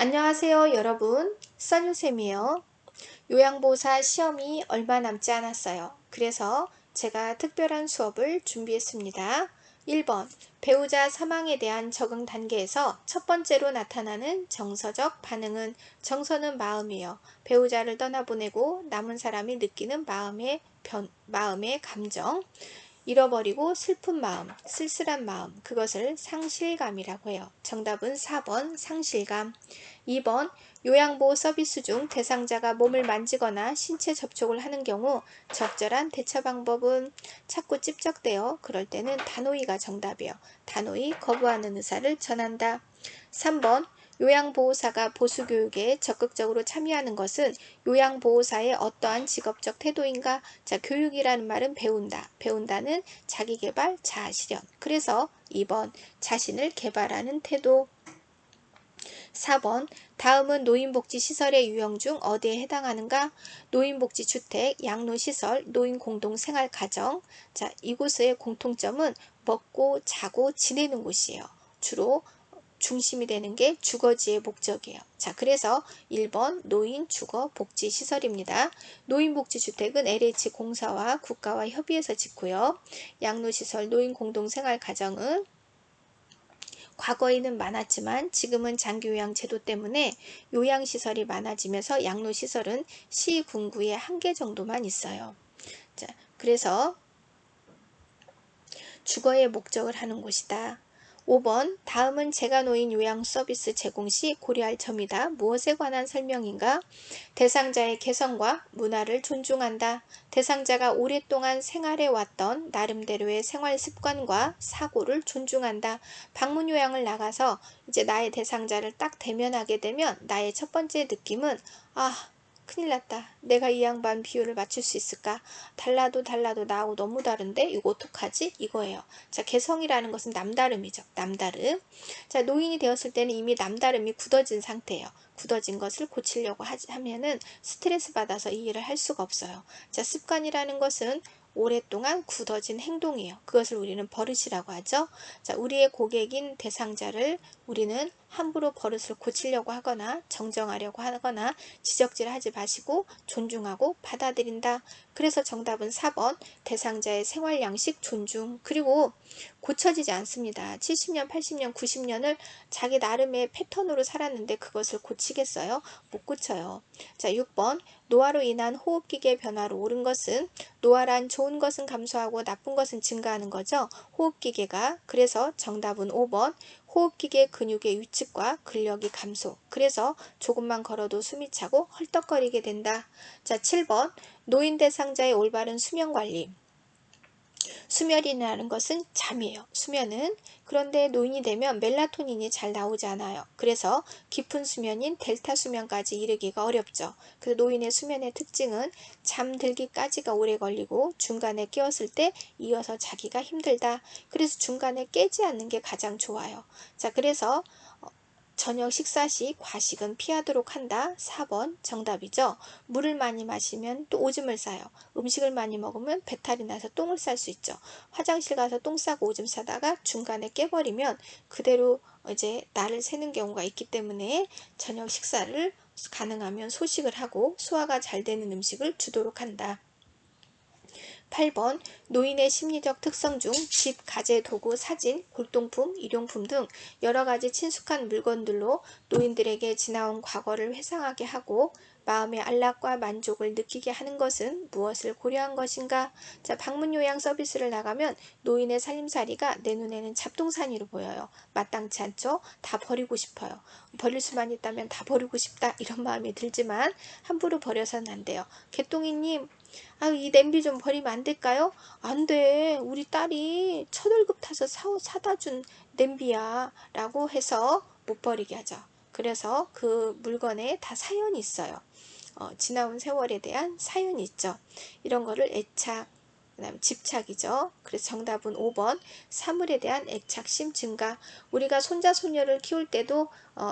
안녕하세요 여러분, 써니쌤이에요. 요양보호사 시험이 얼마 남지 않았어요. 그래서 제가 특별한 수업을 준비했습니다. 1번 배우자 사망에 대한 적응 단계에서 첫 번째로 나타나는 정서적 반응은, 정서는 마음이에요. 배우자를 떠나보내고 남은 사람이 느끼는 마음의 감정, 잃어버리고 슬픈 마음, 쓸쓸한 마음, 그것을 상실감이라고 해요. 정답은 4번 상실감. 2번 요양보호 서비스 중 대상자가 몸을 만지거나 신체 접촉을 하는 경우 적절한 대처 방법은 자꾸 찝적대요. 그럴 때는 단호히가 정답이에요. 단호히 거부하는 의사를 전한다. 3번 요양보호사가 보수교육에 적극적으로 참여하는 것은 요양보호사의 어떠한 직업적 태도인가? 자, 교육이라는 말은 배운다. 배운다는 자기개발, 자아실현. 그래서 2번 자신을 개발하는 태도. 4번 다음은 노인복지시설의 유형 중 어디에 해당하는가? 노인복지주택, 양로시설, 노인공동생활가정. 자, 이곳의 공통점은 먹고 자고 지내는 곳이에요. 주로 중심이 되는 게 주거지의 목적이에요. 자, 그래서 1번 노인 주거 복지 시설입니다. 노인복지주택은 LH공사와 국가와 협의해서 짓고요. 양로시설 노인 공동생활 가정은 과거에는 많았지만 지금은 장기요양 제도 때문에 요양시설이 많아지면서 양로시설은 시, 군구에 1개 정도만 있어요. 자, 그래서 주거의 목적을 하는 곳이다. 5번 다음은 제가노인 요양 서비스 제공 시 고려할 점이다. 무엇에 관한 설명인가? 대상자의 개성과 문화를 존중한다. 대상자가 오랫동안 생활해 왔던 나름대로의 생활 습관과 사고를 존중한다. 방문 요양을 나가서 이제 나의 대상자를 딱 대면하게 되면 나의 첫 번째 느낌은 큰일 났다. 내가 이 양반 비율을 맞출 수 있을까? 달라도 나하고 너무 다른데 이거 어떡하지? 이거예요. 자, 개성이라는 것은 남다름이죠. 남다름. 자, 노인이 되었을 때는 이미 남다름이 굳어진 상태예요. 굳어진 것을 고치려고 하면은 스트레스 받아서 이 일을 할 수가 없어요. 자, 습관이라는 것은 오랫동안 굳어진 행동이에요. 그것을 우리는 버릇이라고 하죠. 자, 우리의 고객인 대상자를 우리는 함부로 버릇을 고치려고 하거나 정정하려고 하거나 지적질하지 마시고 존중하고 받아들인다. 그래서 정답은 4번 대상자의 생활 양식 존중. 그리고 고쳐지지 않습니다. 70년, 80년, 90년을 자기 나름의 패턴으로 살았는데 그것을 고치겠어요? 못 고쳐요. 자, 6번 노화로 인한 호흡기계 변화로 옳은 것은, 노화란 좋은 것은 감소하고 나쁜 것은 증가하는 거죠. 호흡기계가. 그래서 정답은 5번 호흡기계 근육의 위축과 근력이 감소. 그래서 조금만 걸어도 숨이 차고 헐떡거리게 된다. 자, 7번 노인 대상자의 올바른 수면관리. 수면이라는 것은 잠이에요. 수면은. 그런데 노인이 되면 멜라토닌이 잘 나오지 않아요. 그래서 깊은 수면인 델타 수면까지 이르기가 어렵죠. 그래서 노인의 수면의 특징은 잠들기까지가 오래 걸리고 중간에 깨었을 때 이어서 자기가 힘들다. 그래서 중간에 깨지 않는 게 가장 좋아요. 자, 그래서 저녁 식사 시 과식은 피하도록 한다. 4번 정답이죠. 물을 많이 마시면 또 오줌을 싸요. 음식을 많이 먹으면 배탈이 나서 똥을 쌀 수 있죠. 화장실 가서 똥 싸고 오줌 싸다가 중간에 깨버리면 그대로 이제 날을 새는 경우가 있기 때문에 저녁 식사를 가능하면 소식을 하고 소화가 잘 되는 음식을 주도록 한다. 8번 노인의 심리적 특성 중 집, 가재, 도구, 사진, 골동품, 일용품 등 여러가지 친숙한 물건들로 노인들에게 지나온 과거를 회상하게 하고 마음의 안락과 만족을 느끼게 하는 것은 무엇을 고려한 것인가? 자, 방문 요양 서비스를 나가면 노인의 살림살이가 내 눈에는 잡동사니로 보여요. 마땅치 않죠? 다 버리고 싶어요. 버릴 수만 있다면 다 버리고 싶다 이런 마음이 들지만 함부로 버려서는 안 돼요. 개똥이님, 이 냄비 좀 버리면 안 될까요? 안 돼. 우리 딸이 첫 월급 타서 사다 준 냄비야. 라고 해서 못 버리게 하죠. 그래서 그 물건에 다 사연이 있어요. 지나온 세월에 대한 사연이 있죠. 이런 거를 애착, 그 다음 집착이죠. 그래서 정답은 5번 사물에 대한 애착심 증가. 우리가 손자 손녀를 키울 때도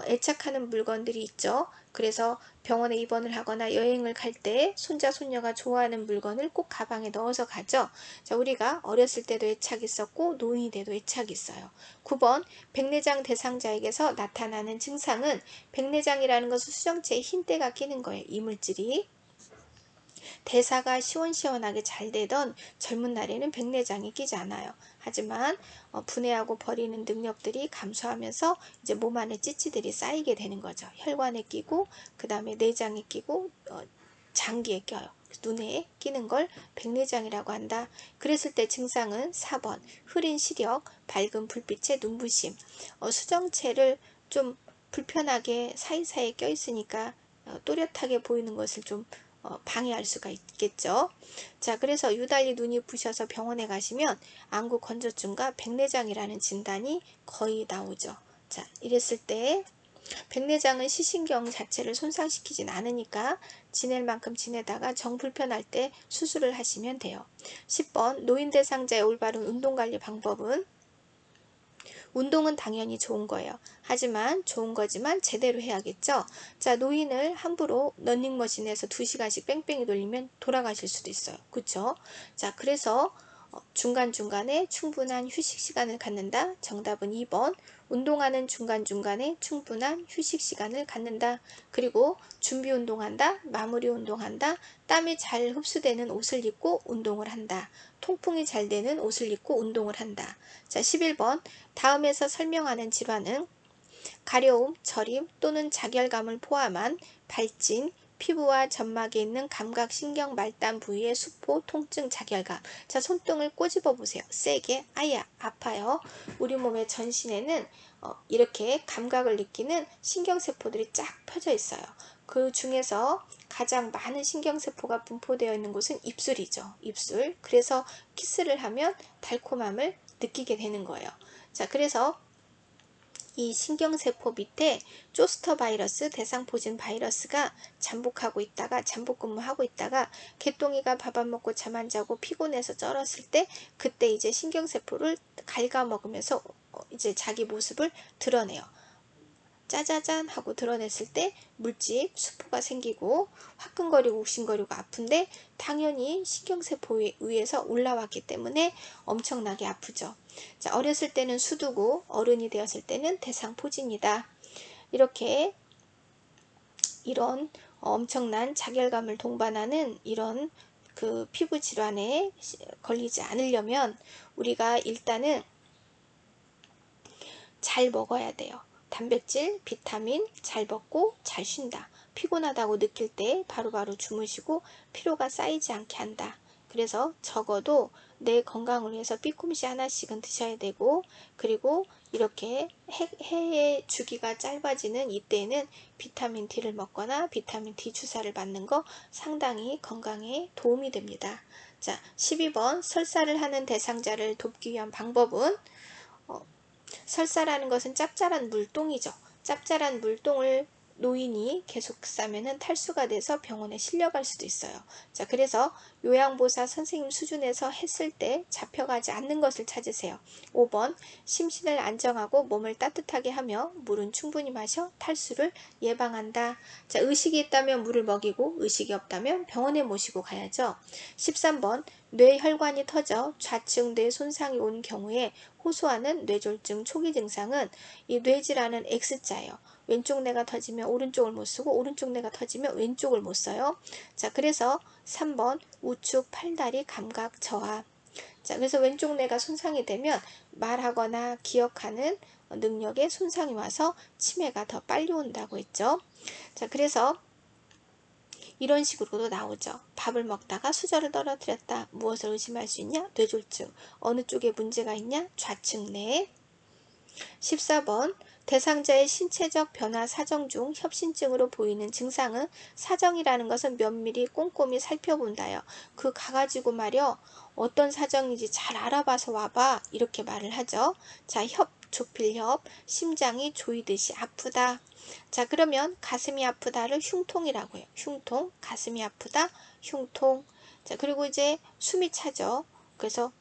애착하는 물건들이 있죠. 그래서 병원에 입원을 하거나 여행을 갈 때 손자 손녀가 좋아하는 물건을 꼭 가방에 넣어서 가죠. 자, 우리가 어렸을 때도 애착이 있었고 노인이 돼도 애착이 있어요. 9번 백내장 대상자에게서 나타나는 증상은, 백내장이라는 것은 수정체에 흰때가 끼는 거예요. 이물질이. 대사가 시원시원하게 잘 되던 젊은 날에는 백내장이 끼지 않아요. 하지만 분해하고 버리는 능력들이 감소하면서 이제 몸 안에 찌찌들이 쌓이게 되는 거죠. 혈관에 끼고 그 다음에 내장에 끼고 장기에 껴요. 눈에 끼는 걸 백내장이라고 한다. 그랬을 때 증상은 4번 흐린 시력, 밝은 불빛의 눈부심. 수정체를 좀 불편하게 사이사이에 껴 있으니까 또렷하게 보이는 것을 좀 방해할 수가 있겠죠. 자, 그래서 유달리 눈이 부셔서 병원에 가시면 안구 건조증과 백내장이라는 진단이 거의 나오죠. 자, 이랬을 때 백내장은 시신경 자체를 손상시키진 않으니까 지낼 만큼 지내다가 정 불편할 때 수술을 하시면 돼요. 10번 노인 대상자의 올바른 운동관리 방법은, 운동은 당연히 좋은 거예요. 하지만 좋은 거지만 제대로 해야겠죠. 자, 노인을 함부로 러닝머신에서 2시간씩 뺑뺑이 돌리면 돌아가실 수도 있어요. 그쵸? 자, 그래서 중간중간에 충분한 휴식 시간을 갖는다. 정답은 2번 운동하는 중간중간에 충분한 휴식 시간을 갖는다. 그리고 준비 운동한다, 마무리 운동한다, 땀이 잘 흡수되는 옷을 입고 운동을 한다, 통풍이 잘 되는 옷을 입고 운동을 한다. 자, 11번 다음에서 설명하는 질환은 가려움, 저림 또는 자결감을 포함한 발진, 피부와 점막에 있는 감각신경 말단 부위의 수포, 통증, 자결감. 자, 손등을 꼬집어 보세요. 세게. 아야, 아파요. 우리 몸의 전신에는 이렇게 감각을 느끼는 신경세포들이 쫙 펴져 있어요. 그 중에서 가장 많은 신경세포가 분포되어 있는 곳은 입술이죠. 입술. 그래서 키스를 하면 달콤함을 느끼게 되는 거예요. 자, 그래서 이 신경세포 밑에 조스터 바이러스, 대상포진 바이러스가 잠복하고 있다가, 잠복 근무하고 있다가 개똥이가 밥 안 먹고 잠 안 자고 피곤해서 쩔었을 때, 그때 이제 신경세포를 갉아먹으면서 이제 자기 모습을 드러내요. 짜자잔 하고 드러냈을 때 물집, 수포가 생기고 화끈거리고 욱신거리고 아픈데 당연히 신경세포에 의해서 올라왔기 때문에 엄청나게 아프죠. 자, 어렸을 때는 수두고 어른이 되었을 때는 대상포진이다. 이렇게 이런 엄청난 자결감을 동반하는 이런 그 피부 질환에 걸리지 않으려면 우리가 일단은 잘 먹어야 돼요. 단백질, 비타민 잘 먹고 잘 쉰다. 피곤하다고 느낄 때 바로바로 주무시고 피로가 쌓이지 않게 한다. 그래서 적어도 내 건강을 위해서 삐꿈씨 하나씩은 드셔야 되고, 그리고 이렇게 해의 주기가 짧아지는 이때에는 비타민 D를 먹거나 비타민 D 주사를 맞는 거 상당히 건강에 도움이 됩니다. 자, 12번 설사를 하는 대상자를 돕기 위한 방법은, 설사라는 것은 짭짤한 물똥이죠. 짭짤한 물똥을 노인이 계속 싸면은 탈수가 돼서 병원에 실려갈 수도 있어요. 자, 그래서 요양보사 선생님 수준에서 했을 때 잡혀가지 않는 것을 찾으세요. 5번 심신을 안정하고 몸을 따뜻하게 하며 물은 충분히 마셔 탈수를 예방한다. 자, 의식이 있다면 물을 먹이고 의식이 없다면 병원에 모시고 가야죠. 13번 뇌혈관이 터져 좌측 뇌 손상이 온 경우에 호소하는 뇌졸중 초기 증상은, 이 뇌질환은 X자예요. 왼쪽 뇌가 터지면 오른쪽을 못 쓰고 오른쪽 뇌가 터지면 왼쪽을 못 써요. 자, 그래서 3번 우측 팔다리 감각 저하. 자, 그래서 왼쪽 뇌가 손상이 되면 말하거나 기억하는 능력에 손상이 와서 치매가 더 빨리 온다고 했죠. 자, 그래서 이런 식으로도 나오죠. 밥을 먹다가 수저를 떨어뜨렸다. 무엇을 의심할 수 있냐? 뇌졸중. 어느 쪽에 문제가 있냐? 좌측 뇌. 14번 대상자의 신체적 변화 사정 중 협신증으로 보이는 증상은, 사정이라는 것은 면밀히 꼼꼼히 살펴본다요. 그 가가지고 말이요, 어떤 사정인지 잘 알아봐서 와봐, 이렇게 말을 하죠. 자, 좁힐협, 심장이 조이듯이 아프다. 자, 그러면 가슴이 아프다를 흉통이라고 해요. 흉통, 가슴이 아프다, 흉통. 자, 그리고 이제 숨이 차죠. 그래서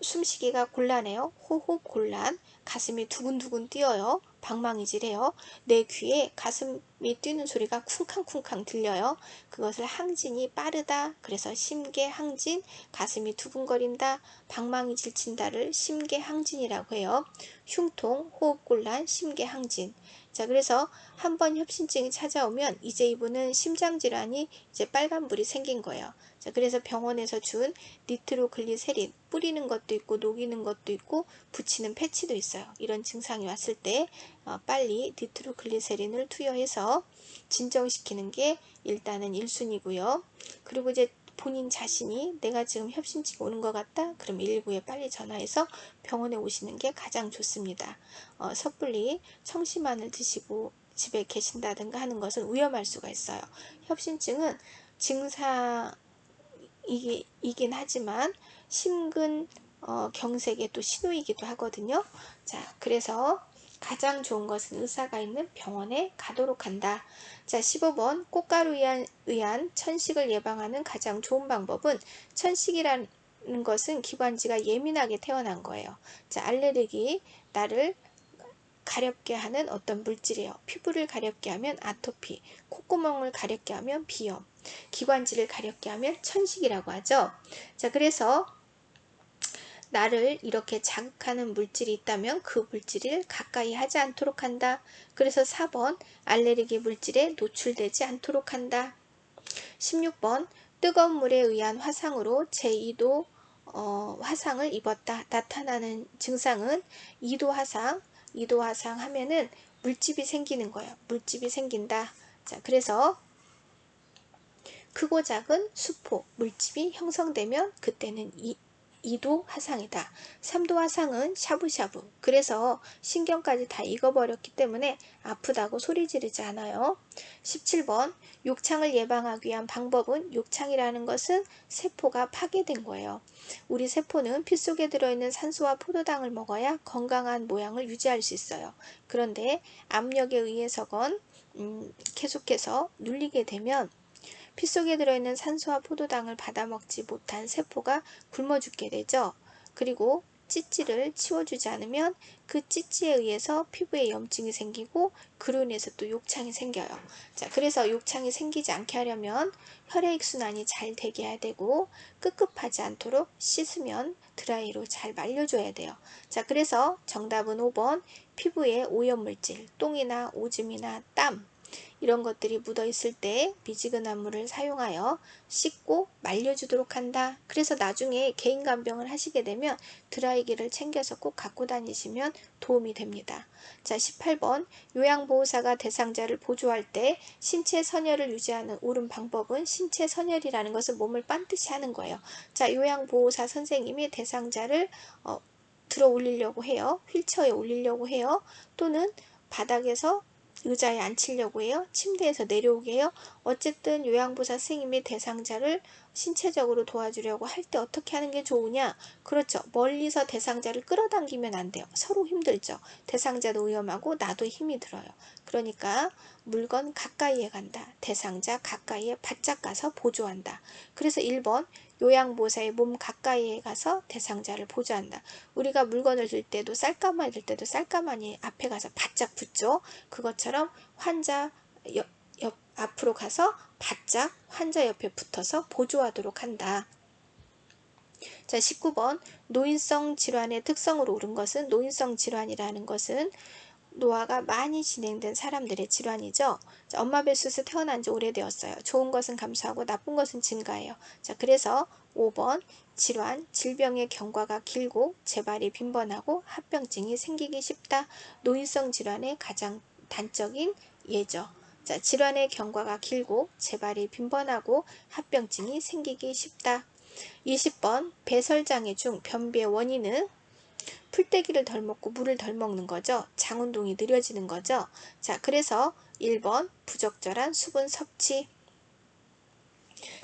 숨쉬기가 곤란해요. 호흡 곤란, 가슴이 두근두근 뛰어요. 방망이질해요. 내 귀에 가슴이 뛰는 소리가 쿵쾅쿵쾅 들려요. 그것을 항진이 빠르다. 그래서 심계항진, 가슴이 두근거린다, 방망이질 친다를 심계항진이라고 해요. 흉통, 호흡곤란, 심계항진. 자, 그래서 한번 협심증이 찾아오면 이제 이분은 심장질환이 이제 빨간불이 생긴 거예요. 자, 그래서 병원에서 준 니트로글리세린 뿌리는 것도 있고 녹이는 것도 있고 붙이는 패치도 있어요. 이런 증상이 왔을 때 빨리 니트로글리세린을 투여해서 진정시키는 게 일단은 1순위고요. 그리고 이제 본인 자신이 내가 지금 협심증이 오는 것 같다? 그럼 119에 빨리 전화해서 병원에 오시는 게 가장 좋습니다. 섣불리 청심환을 드시고 집에 계신다든가 하는 것은 위험할 수가 있어요. 협심증은 증상이긴 하지만 심근 경색의 또 신호이기도 하거든요. 자, 그래서 가장 좋은 것은 의사가 있는 병원에 가도록 한다. 자, 15번 꽃가루에 의한 천식을 예방하는 가장 좋은 방법은, 천식이라는 것은 기관지가 예민하게 태어난 거예요. 자, 알레르기, 나를 가렵게 하는 어떤 물질이에요. 피부를 가렵게 하면 아토피, 콧구멍을 가렵게 하면 비염, 기관지를 가렵게 하면 천식이라고 하죠. 자, 그래서 나를 이렇게 자극하는 물질이 있다면 그 물질을 가까이 하지 않도록 한다. 그래서 4번 알레르기 물질에 노출되지 않도록 한다. 16번 뜨거운 물에 의한 화상으로 제2도 화상을 입었다. 나타나는 증상은 2도 화상, 2도 화상 하면은 물집이 생기는 거예요. 물집이 생긴다. 자, 그래서 크고 작은 수포, 물집이 형성되면 그때는 2도 화상이다. 3도 화상은 샤브샤브. 그래서 신경까지 다 익어버렸기 때문에 아프다고 소리 지르지 않아요. 17번 욕창을 예방하기 위한 방법은, 욕창이라는 것은 세포가 파괴된 거예요. 우리 세포는 피 속에 들어있는 산소와 포도당을 먹어야 건강한 모양을 유지할 수 있어요. 그런데 압력에 의해서건 계속해서 눌리게 되면 피 속에 들어있는 산소와 포도당을 받아먹지 못한 세포가 굶어 죽게 되죠. 그리고 찌찌를 치워주지 않으면 그 찌찌에 의해서 피부에 염증이 생기고 그로 인해서 또 욕창이 생겨요. 자, 그래서 욕창이 생기지 않게 하려면 혈액순환이 잘 되게 해야 되고 끄급하지 않도록 씻으면 드라이로 잘 말려줘야 돼요. 자, 그래서 정답은 5번 피부에 오염물질, 똥이나 오줌이나 땀 이런 것들이 묻어 있을 때 미지근한 물을 사용하여 씻고 말려주도록 한다. 그래서 나중에 개인 간병을 하시게 되면 드라이기를 챙겨서 꼭 갖고 다니시면 도움이 됩니다. 자, 18번 요양보호사가 대상자를 보조할 때 신체 선열을 유지하는 옳은 방법은, 신체 선열이라는 것은 몸을 반드시 하는 거예요. 자, 요양보호사 선생님이 대상자를 들어 올리려고 해요. 휠체어에 올리려고 해요. 또는 바닥에서 의자에 앉히려고 해요. 침대에서 내려오게 해요. 어쨌든 요양보호사 선생님이 대상자를 신체적으로 도와주려고 할 때 어떻게 하는 게 좋으냐? 그렇죠. 멀리서 대상자를 끌어당기면 안 돼요. 서로 힘들죠. 대상자도 위험하고 나도 힘이 들어요. 그러니까 물건 가까이에 간다. 대상자 가까이에 바짝 가서 보조한다. 그래서 1번 요양보호사의 몸 가까이에 가서 대상자를 보조한다. 우리가 물건을 들 때도 쌀가마니 들 때도 쌀가마니 앞에 가서 바짝 붙죠. 그것처럼 환자 옆 앞으로 가서 바짝 환자 옆에 붙어서 보조하도록 한다. 자, 19번 노인성 질환의 특성으로 옳은 것은, 노인성 질환이라는 것은 노화가 많이 진행된 사람들의 질환이죠. 자, 엄마 뱃속에서 태어난 지 오래되었어요. 좋은 것은 감소하고 나쁜 것은 증가해요. 자, 그래서 5번 질환, 질병의 경과가 길고 재발이 빈번하고 합병증이 생기기 쉽다. 노인성 질환의 가장 단적인 예죠. 자, 질환의 경과가 길고 재발이 빈번하고 합병증이 생기기 쉽다. 20번 배설장애 중 변비의 원인은 풀떼기를 덜 먹고 물을 덜 먹는 거죠. 장 운동이 느려지는 거죠. 자, 그래서 1번 부적절한 수분 섭취.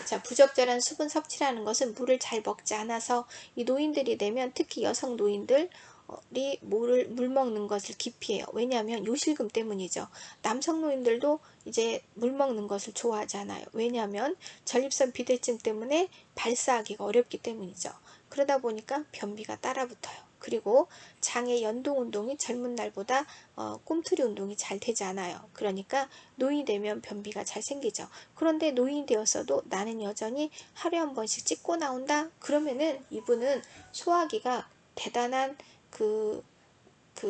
자, 부적절한 수분 섭취라는 것은 물을 잘 먹지 않아서, 이 노인들이 되면 특히 여성 노인들 물 먹는 것을 기피해요. 왜냐하면 요실금 때문이죠. 남성 노인들도 이제 물 먹는 것을 좋아하잖아요. 왜냐하면 전립선 비대증 때문에 발사하기가 어렵기 때문이죠. 그러다 보니까 변비가 따라붙어요. 그리고 장의 연동 운동이 젊은 날보다 꿈틀이 운동이 잘 되지 않아요. 그러니까 노인이 되면 변비가 잘 생기죠. 그런데 노인이 되었어도 나는 여전히 하루에 한 번씩 찢고 나온다? 그러면은 이분은 소화기가 대단한 그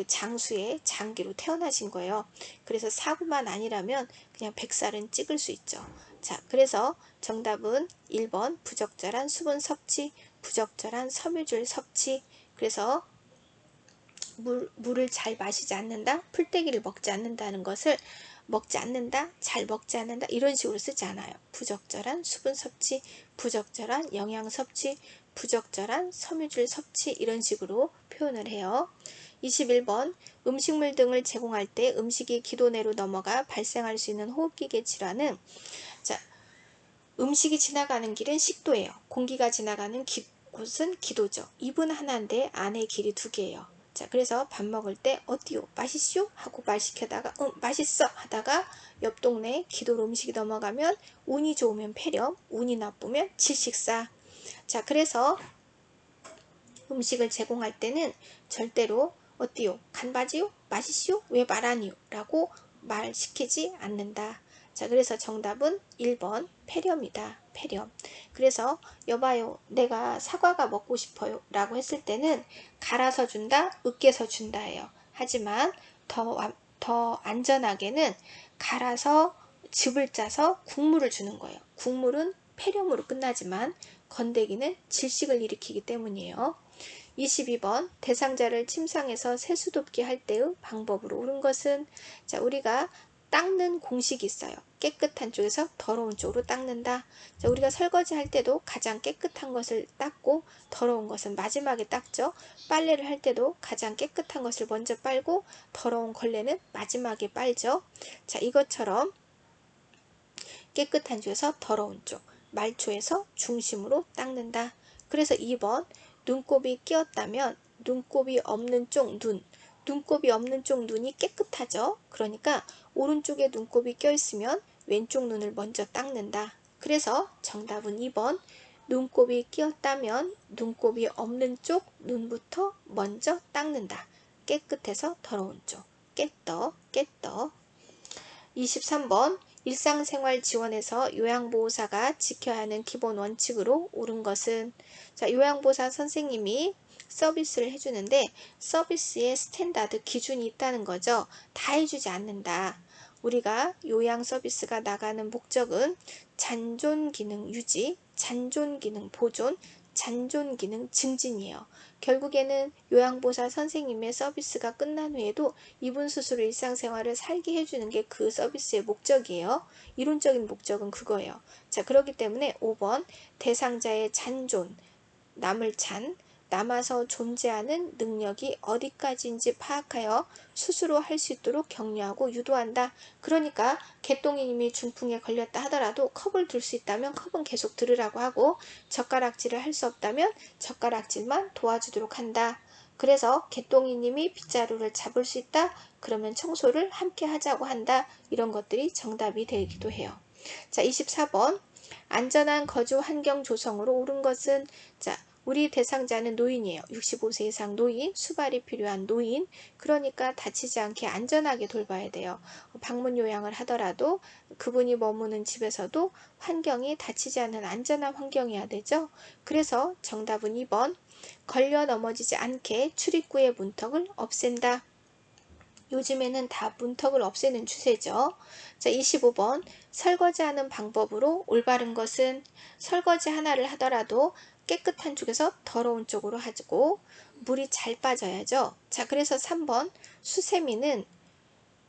장수의 장기로 태어나신 거예요. 그래서 사고만 아니라면 그냥 100살은 찍을 수 있죠. 자, 그래서 정답은 1번 부적절한 수분 섭취, 부적절한 섬유질 섭취. 그래서 물을 잘 마시지 않는다, 풀떼기를 먹지 않는다는 것을 먹지 않는다, 잘 먹지 않는다 이런 식으로 쓰지 않아요. 부적절한 수분 섭취, 부적절한 영양 섭취, 부적절한 섬유질 섭취 이런 식으로 표현을 해요. 21번 음식물 등을 제공할 때 음식이 기도내로 넘어가 발생할 수 있는 호흡기계 질환은 자, 음식이 지나가는 길은 식도예요. 공기가 지나가는 곳은 기도죠. 입은 하나인데 안의 길이 두 개예요. 자, 그래서 밥 먹을 때 어디요? 맛있쇼? 하고 말 시켜다가 맛있어 하다가 옆 동네 기도로 음식이 넘어가면 운이 좋으면 폐렴, 운이 나쁘면 질식사. 자, 그래서 음식을 제공할 때는 절대로 어디요? 간바지요? 맛있쇼? 왜 말하니요? 라고 말 시키지 않는다. 자, 그래서 정답은 1번 폐렴이다. 폐렴. 그래서 여봐요, 내가 사과가 먹고 싶어요 라고 했을 때는 갈아서 준다, 으깨서 준다 해요. 하지만 더 안전하게는 갈아서 즙을 짜서 국물을 주는 거예요. 국물은 폐렴으로 끝나지만 건더기는 질식을 일으키기 때문이에요. 22번 대상자를 침상에서 세수돕기 할 때의 방법으로 옳은 것은 자, 우리가 닦는 공식이 있어요. 깨끗한 쪽에서 더러운 쪽으로 닦는다. 자, 우리가 설거지 할 때도 가장 깨끗한 것을 닦고 더러운 것은 마지막에 닦죠. 빨래를 할 때도 가장 깨끗한 것을 먼저 빨고 더러운 걸레는 마지막에 빨죠. 자, 이것처럼 깨끗한 쪽에서 더러운 쪽, 말초에서 중심으로 닦는다. 그래서 2번 눈곱이 끼었다면 눈곱이 없는 쪽 눈, 눈곱이 없는 쪽 눈이 깨끗하죠. 그러니까 오른쪽에 눈곱이 껴있으면 왼쪽 눈을 먼저 닦는다. 그래서 정답은 2번 눈곱이 끼었다면 눈곱이 없는 쪽 눈부터 먼저 닦는다. 깨끗해서 더러운 쪽, 깨떠. 23번 일상생활 지원에서 요양보호사가 지켜야 하는 기본 원칙으로 옳은 것은 자, 요양보호사 선생님이 서비스를 해주는데 서비스에 스탠다드 기준이 있다는 거죠. 다 해주지 않는다. 우리가 요양 서비스가 나가는 목적은 잔존 기능 유지, 잔존 기능 보존, 잔존 기능 증진이에요. 결국에는 요양보호사 선생님의 서비스가 끝난 후에도 이분 스스로 일상생활을 살게 해주는 게 그 서비스의 목적이에요. 이론적인 목적은 그거예요. 자, 그렇기 때문에 5번 대상자의 잔존, 남을 남아서 존재하는 능력이 어디까지인지 파악하여 스스로 할 수 있도록 격려하고 유도한다. 그러니까 개똥이님이 중풍에 걸렸다 하더라도 컵을 들 수 있다면 컵은 계속 들으라고 하고 젓가락질을 할 수 없다면 젓가락질만 도와주도록 한다. 그래서 개똥이님이 빗자루를 잡을 수 있다. 그러면 청소를 함께 하자고 한다. 이런 것들이 정답이 되기도 해요. 자, 24번 안전한 거주 환경 조성으로 옳은 것은 자, 우리 대상자는 노인이에요. 65세 이상 노인, 수발이 필요한 노인. 그러니까 다치지 않게 안전하게 돌봐야 돼요. 방문 요양을 하더라도 그분이 머무는 집에서도 환경이 다치지 않는 안전한 환경이어야 되죠. 그래서 정답은 2번 걸려 넘어지지 않게 출입구의 문턱을 없앤다. 요즘에는 다 문턱을 없애는 추세죠. 자, 25번 설거지하는 방법으로 올바른 것은 설거지 하나를 하더라도 깨끗한 쪽에서 더러운 쪽으로 하고 물이 잘 빠져야죠. 자, 그래서 3번 수세미는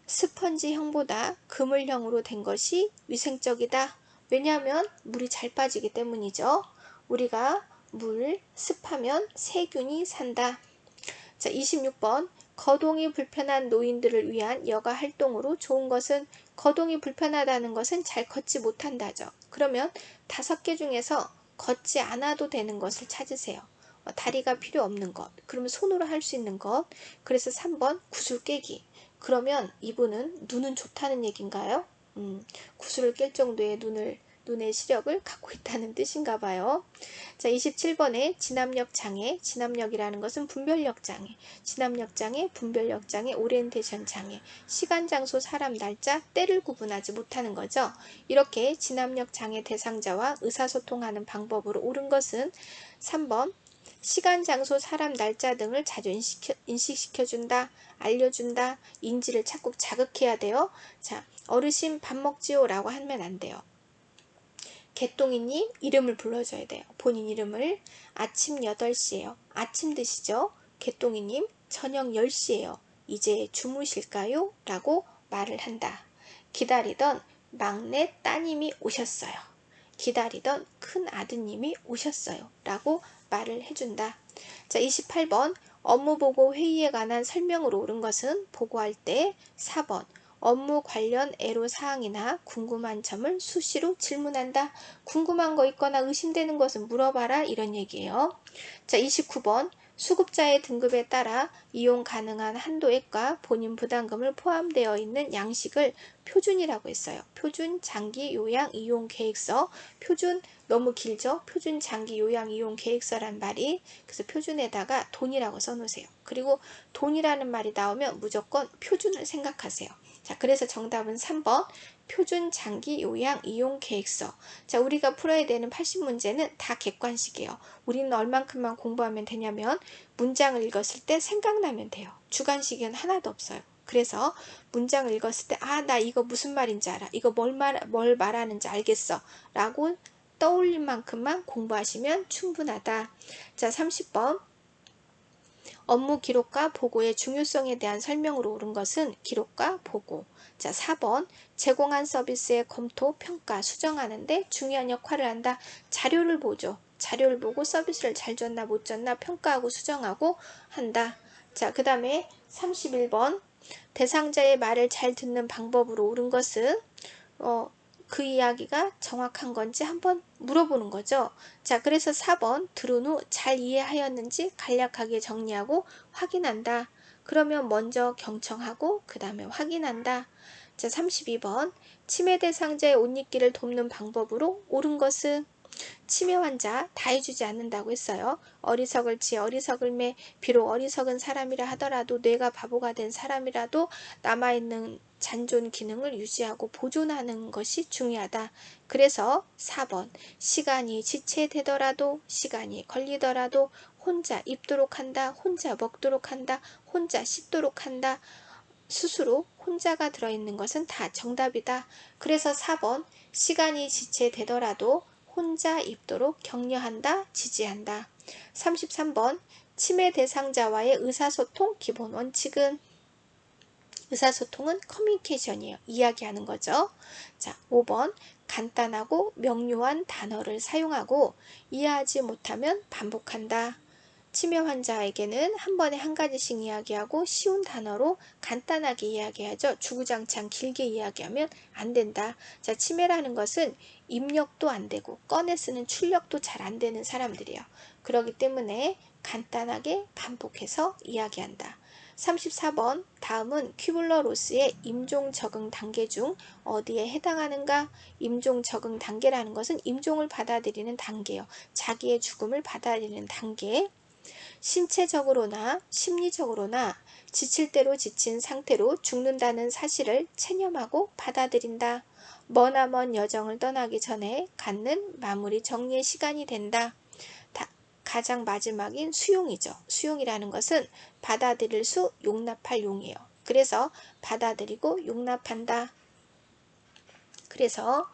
스펀지형보다 그물형으로 된 것이 위생적이다. 왜냐하면 물이 잘 빠지기 때문이죠. 우리가 물 습하면 세균이 산다. 자, 26번 거동이 불편한 노인들을 위한 여가 활동으로 좋은 것은 거동이 불편하다는 것은 잘 걷지 못한다죠. 그러면 5개 중에서 걷지 않아도 되는 것을 찾으세요. 다리가 필요 없는 것. 그러면 손으로 할 수 있는 것. 그래서 3번 구슬 깨기. 그러면 이분은 눈은 좋다는 얘기인가요? 구슬을 깰 정도의 눈의 시력을 갖고 있다는 뜻인가 봐요. 자, 27번에 진압력 장애. 진압력이라는 것은 분별력 장애. 진압력 장애, 분별력 장애, 오리엔테이션 장애. 시간, 장소, 사람, 날짜, 때를 구분하지 못하는 거죠. 이렇게 진압력 장애 대상자와 의사소통하는 방법으로 옳은 것은 3번 시간, 장소, 사람, 날짜 등을 자주 인식시켜준다, 알려준다, 인지를 자꾸 자극해야 돼요. 자, 어르신 밥 먹지요 라고 하면 안 돼요. 개똥이님 이름을 불러줘야 돼요. 본인 이름을. 아침 8시예요. 아침 드시죠? 개똥이님 저녁 10시예요. 이제 주무실까요? 라고 말을 한다. 기다리던 막내 따님이 오셨어요. 기다리던 큰 아드님이 오셨어요. 라고 말을 해준다. 자, 28번 업무보고 회의에 관한 설명으로 옳은 것은 보고할 때 4번 업무 관련 애로사항이나 궁금한 점을 수시로 질문한다. 궁금한 거 있거나 의심되는 것은 물어봐라 이런 얘기예요. 자, 29번 수급자의 등급에 따라 이용 가능한 한도액과 본인 부담금을 포함되어 있는 양식을 표준이라고 했어요. 표준 장기 요양 이용 계획서. 표준 너무 길죠? 표준 장기 요양 이용 계획서란 말이. 그래서 표준에다가 돈이라고 써놓으세요. 그리고 돈이라는 말이 나오면 무조건 표준을 생각하세요. 자, 그래서 정답은 3번 표준 장기 요양 이용 계획서. 자, 우리가 풀어야 되는 80문제는 다 객관식이에요. 우리는 얼만큼만 공부하면 되냐면 문장을 읽었을 때 생각나면 돼요. 주관식은 하나도 없어요. 그래서 문장을 읽었을 때 나 이거 무슨 말인지 알아. 이거 뭘 말하는지 알겠어. 라고 떠올린 만큼만 공부하시면 충분하다. 자, 30번 업무 기록과 보고의 중요성에 대한 설명으로 옳은 것은 기록과 보고. 자, 4번 제공한 서비스의 검토, 평가, 수정하는데 중요한 역할을 한다. 자료를 보죠. 자료를 보고 서비스를 잘 줬나 못 줬나 평가하고 수정하고 한다. 자, 그 다음에 31번 대상자의 말을 잘 듣는 방법으로 옳은 것은 그 이야기가 정확한 건지 한번 물어보는 거죠. 자, 그래서 4번 들은 후 잘 이해하였는지 간략하게 정리하고 확인한다. 그러면 먼저 경청하고 그 다음에 확인한다. 자, 32번 치매 대상자의 옷 입기를 돕는 방법으로 옳은 것은 치매 환자 다 해주지 않는다고 했어요. 어리석을 지 어리석을 매. 비록 어리석은 사람이라 하더라도 뇌가 바보가 된 사람이라도 남아있는 잔존 기능을 유지하고 보존하는 것이 중요하다. 그래서 4번 시간이 지체되더라도 시간이 걸리더라도 혼자 입도록 한다. 혼자 먹도록 한다. 혼자 씻도록 한다. 스스로 혼자가 들어있는 것은 다 정답이다. 그래서 4번 시간이 지체되더라도 혼자 입도록 격려한다, 지지한다. 33번 치매 대상자와의 의사소통 기본 원칙은 의사소통은 커뮤니케이션이에요. 이야기하는 거죠. 자, 5번 간단하고 명료한 단어를 사용하고 이해하지 못하면 반복한다. 치매 환자에게는 한 번에 한 가지씩 이야기하고 쉬운 단어로 간단하게 이야기하죠. 주구장창 길게 이야기하면 안 된다. 자, 치매라는 것은 입력도 안 되고 꺼내 쓰는 출력도 잘 안 되는 사람들이에요. 그렇기 때문에 간단하게 반복해서 이야기한다. 34번 다음은 큐블러-로스의 임종 적응 단계 중 어디에 해당하는가? 임종 적응 단계라는 것은 임종을 받아들이는 단계예요. 자기의 죽음을 받아들이는 단계. 신체적으로나 심리적으로나 지칠 대로 지친 상태로 죽는다는 사실을 체념하고 받아들인다. 머나먼 여정을 떠나기 전에 갖는 마무리 정리의 시간이 된다. 가장 마지막인 수용이죠. 수용이라는 것은 받아들일 수, 용납할 용이에요. 그래서 받아들이고 용납한다. 그래서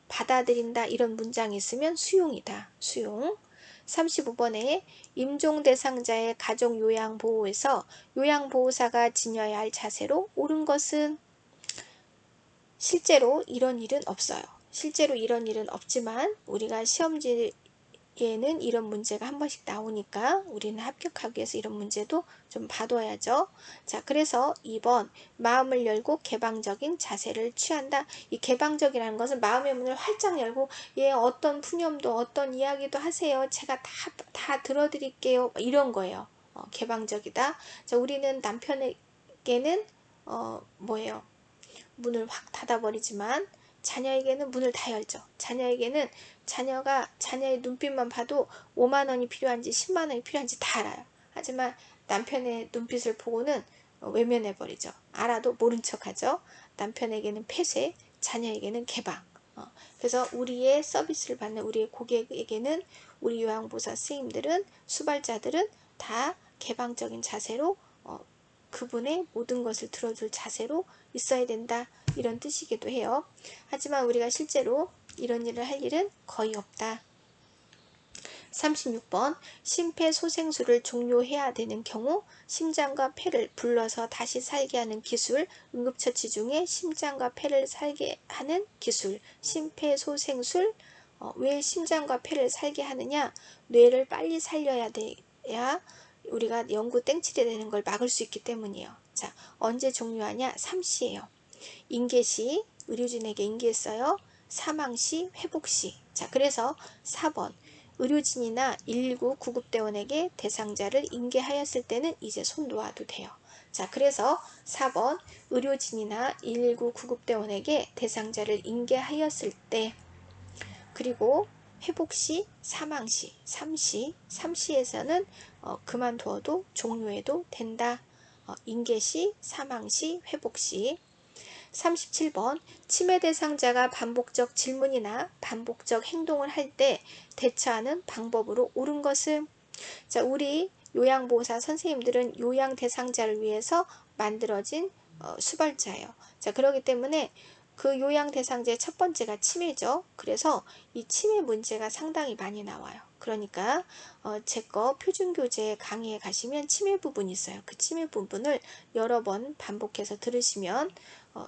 받아들인다 이런 문장이 있으면 수용이다. 수용. 35번에 임종 대상자의 가족 요양보호에서 요양보호사가 지녀야 할 자세로 옳은 것은 실제로 이런 일은 없어요. 실제로 이런 일은 없지만 우리가 시험지 얘는 이런 문제가 한 번씩 나오니까 우리는 합격하기 위해서 이런 문제도 좀 봐둬야죠. 자, 그래서 2번 마음을 열고 개방적인 자세를 취한다. 이 개방적이라는 것은 마음의 문을 활짝 열고 예, 어떤 푸념도 어떤 이야기도 하세요. 제가 다 들어드릴게요. 이런 거예요. 개방적이다. 자, 우리는 남편에게는 뭐예요? 문을 확 닫아버리지만 자녀에게는 문을 다 열죠. 자녀에게는 자녀의 눈빛만 봐도 5만 원이 필요한지 10만 원이 필요한지 다 알아요. 하지만 남편의 눈빛을 보고는 외면해버리죠. 알아도 모른 척하죠. 남편에게는 폐쇄, 자녀에게는 개방. 그래서 우리의 서비스를 받는 우리의 고객에게는 우리 요양보호사 선생님들은 수발자들은 다 개방적인 자세로 그분의 모든 것을 들어줄 자세로 있어야 된다. 이런 뜻이기도 해요. 하지만 우리가 실제로 이런 일을 할 일은 거의 없다. 36번 심폐소생술을 종료해야 되는 경우 심장과 폐를 불러서 다시 살게 하는 기술, 응급처치 중에 심장과 폐를 살게 하는 기술, 심폐소생술. 왜 심장과 폐를 살게 하느냐? 뇌를 빨리 살려야 돼야 우리가 영구 땡칠이 되는 걸 막을 수 있기 때문이에요. 자, 언제 종료하냐? 3시예요. 인계시, 의료진에게 인계했어요. 사망시, 회복시. 자, 그래서 4번 의료진이나 119 구급대원에게 대상자를 인계하였을 때는 이제 손 놓아도 돼요. 자, 그래서 4번 의료진이나 119 구급대원에게 대상자를 인계하였을 때, 그리고 회복시, 사망시, 3시에서는 그만두어도 종료해도 된다. 인계시, 사망시, 회복시. 37번 치매 대상자가 반복적 질문이나 반복적 행동을 할 때 대처하는 방법으로 옳은 것은? 자, 우리 요양보호사 선생님들은 요양 대상자를 위해서 만들어진 수발자예요. 자, 그렇기 때문에 그 요양 대상자의 첫 번째가 치매죠. 그래서 이 치매 문제가 상당히 많이 나와요. 그러니까 제 거 표준교재 강의에 가시면 치매 부분이 있어요. 그 치매 부분을 여러 번 반복해서 들으시면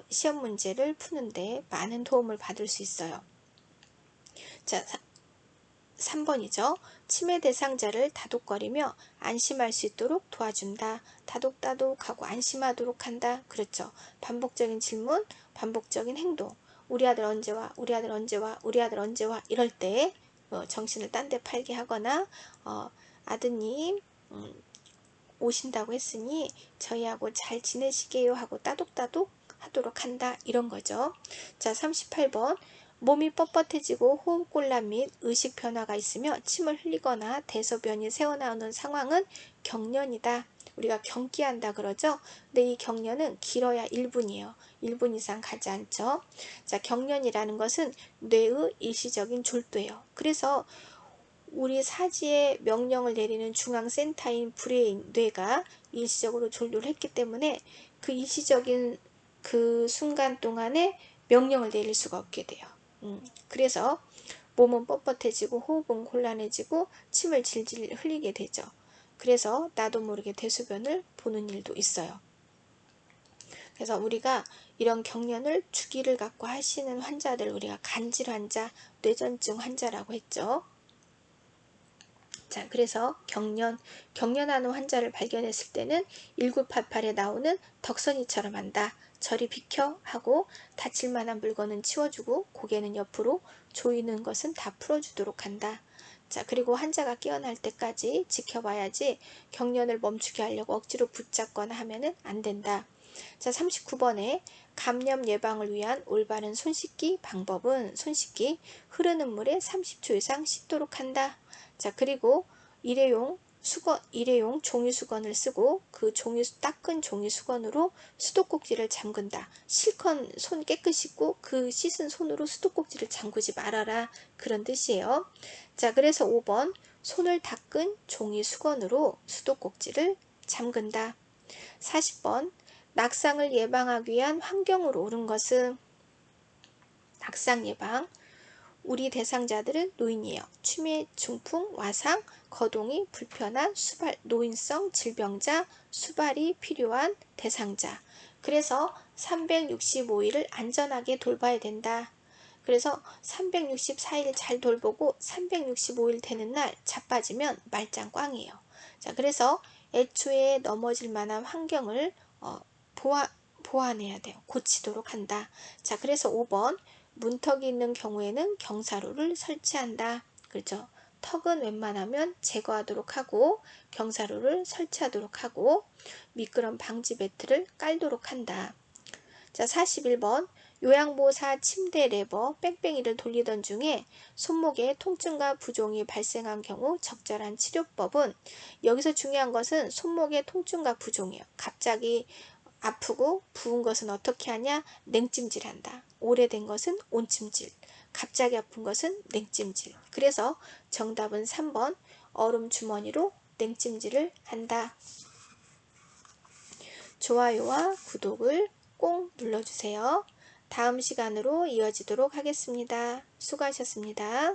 시험 문제를 푸는데 많은 도움을 받을 수 있어요. 자, 3번이죠. 치매 대상자를 다독거리며 안심할 수 있도록 도와준다. 다독다독하고 안심하도록 한다. 그렇죠. 반복적인 질문, 반복적인 행동. 우리 아들 언제 와? 우리 아들 언제 와? 우리 아들 언제 와? 이럴 때 정신을 딴 데 팔게 하거나 아드님 오신다고 했으니 저희하고 잘 지내시게요 하고 따독따독 하도록 한다. 이런 거죠. 자, 38번 몸이 뻣뻣해지고 호흡곤란 및 의식 변화가 있으며 침을 흘리거나 대소변이 새어나오는 상황은 경련이다. 우리가 경기한다 그러죠. 근데 이 경련은 길어야 1분이에요. 1분 이상 가지 않죠. 자, 경련이라는 것은 뇌의 일시적인 졸도예요. 그래서 우리 사지에 명령을 내리는 중앙센터인 브레인, 뇌가 일시적으로 졸도를 했기 때문에 그 일시적인 그 순간 동안에 명령을 내릴 수가 없게 돼요. 그래서 몸은 뻣뻣해지고 호흡은 곤란해지고 침을 질질 흘리게 되죠. 그래서 나도 모르게 대소변을 보는 일도 있어요. 그래서 우리가 이런 경련을 주기를 갖고 하시는 환자들 우리가 간질 환자, 뇌전증 환자라고 했죠. 자, 그래서 경련하는 환자를 발견했을 때는 1988에 나오는 덕선이처럼 한다. 저리 비켜 하고 다칠 만한 물건은 치워주고 고개는 옆으로 조이는 것은 다 풀어주도록 한다. 자, 그리고 환자가 깨어날 때까지 지켜봐야지 경련을 멈추게 하려고 억지로 붙잡거나 하면은 안 된다. 자, 39번에 감염 예방을 위한 올바른 손 씻기 방법은 손 씻기 흐르는 물에 30초 이상 씻도록 한다. 자, 그리고 일회용 종이 수건을 쓰고 그 닦은 종이 수건으로 수도꼭지를 잠근다. 실컷 손 깨끗이 씻고 그 씻은 손으로 수도꼭지를 잠그지 말아라. 그런 뜻이에요. 자, 그래서 5번 손을 닦은 종이 수건으로 수도꼭지를 잠근다. 40번 낙상을 예방하기 위한 환경으로 옳은 것은? 낙상 예방. 우리 대상자들은 노인이에요. 치매, 중풍, 와상, 거동이 불편한 수발, 노인성 질병자, 수발이 필요한 대상자. 그래서 365일을 안전하게 돌봐야 된다. 그래서 364일 잘 돌보고 365일 되는 날 자빠지면 말짱 꽝이에요. 자, 그래서 애초에 넘어질 만한 환경을 보완해야 돼요. 고치도록 한다. 자, 그래서 5번 문턱이 있는 경우에는 경사로를 설치한다. 그렇죠. 턱은 웬만하면 제거하도록 하고 경사로를 설치하도록 하고 미끄럼 방지 매트를 깔도록 한다. 자, 41번 요양보호사 침대 레버 뺑뺑이를 돌리던 중에 손목에 통증과 부종이 발생한 경우 적절한 치료법은, 여기서 중요한 것은 손목에 통증과 부종이에요. 갑자기 아프고 부은 것은 어떻게 하냐? 냉찜질한다. 오래된 것은 온찜질. 갑자기 아픈 것은 냉찜질. 그래서 정답은 3번 얼음 주머니로 냉찜질을 한다. 좋아요와 구독을 꼭 눌러주세요. 다음 시간으로 이어지도록 하겠습니다. 수고하셨습니다.